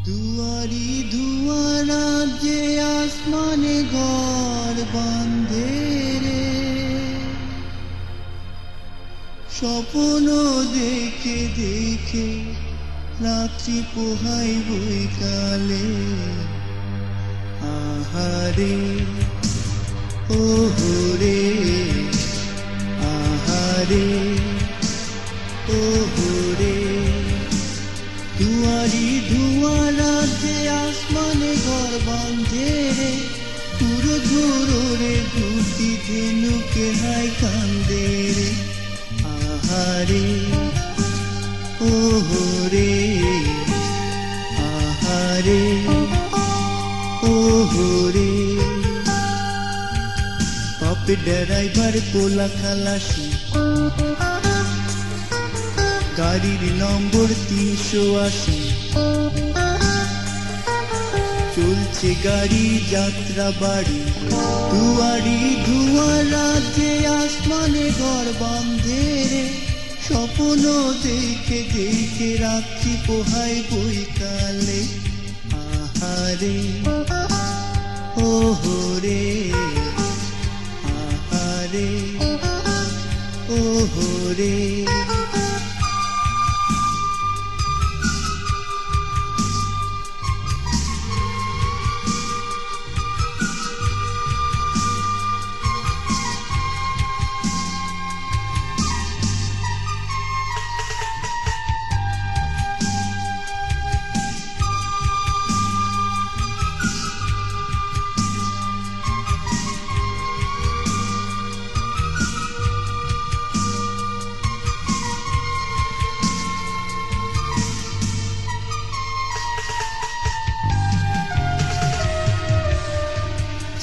দুয়ারি দুয়ারা যে আসমানে ঘর বাঁধে রে, স্বপ্ন দেখে দেখে রাত্রি পোহাই বৈকালে। আহারে ওহরে আহারে ওহরে, দুয়ারি দুয়ারা যে আসমানে ঘর বাঁধে রে, ঘুরো ঘুরো রে ঘুরতি ধেনুকে হাই কান্দে রে। আহারে ওহরে আহারে ওহরে, বাপে ড্রাইভার পোলা খালাসি, গাড়ির নম্বর 380, চলছে গাড়ি যাত্রা বাড়ি। দুয়ারি দুয়ারা যে আসমানে ঘর বাঁধে রে, স্বপ্ন দেখে দেখে রাত্রি পোহাই বৈকালে। আহারে ওহরে আহারে ওহরে,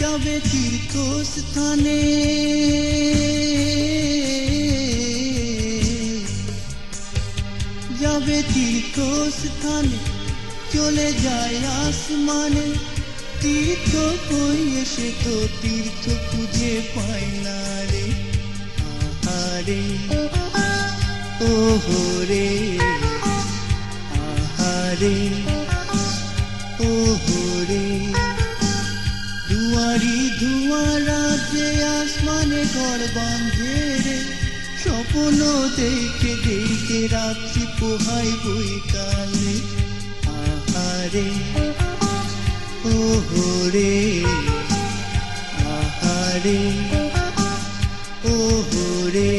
যাবে তীর্থস্থানে, যাবে তীর্থস্থানে, চলে যায় আসমানে। তীর্থ কই এসে তো তীর্থ খুঁজে পায় না রে। আহারে ওহরে আহারে ওহরে, দুয়ারি দুয়ারা যে আসমানে ঘর বাঁধে রে, স্বপ্ন দেখে দেখে রাত্রি পোহাই বৈকালে। আহারে ওহরে আহারে ওহরে,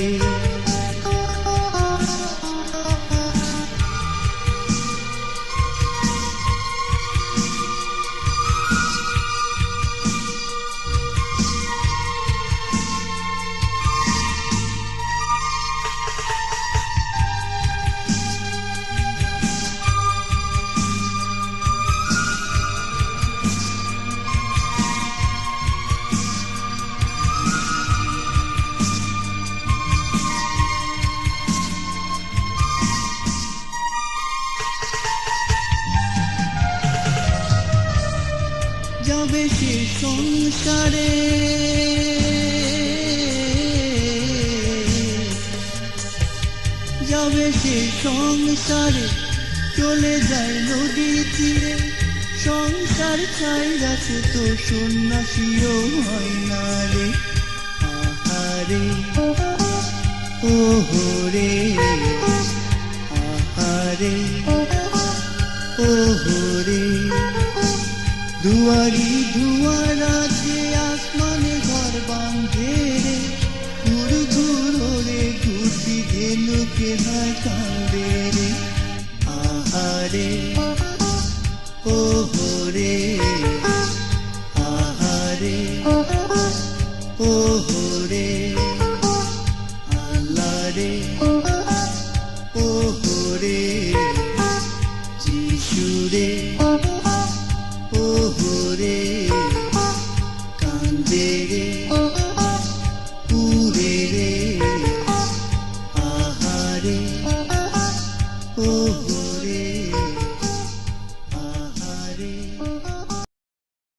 যাবে সে সংসারে, যাবে সে সংসারে, চলে যায় নদী তীরে। সংসার ছাইরাছে তো সন্ন্যাসীও হয় না রে। আহারে ওহরে আহারে ওহরে, দুয়ারি দুয়ারা যে আসমানে ঘর বাঁধে রে, ঘুর ঘুরো রে ঘুরতি ধেনুকে হায় কান্দে রে। আহারে ওহরে আহারে ওহরে, আল্লাহ রে।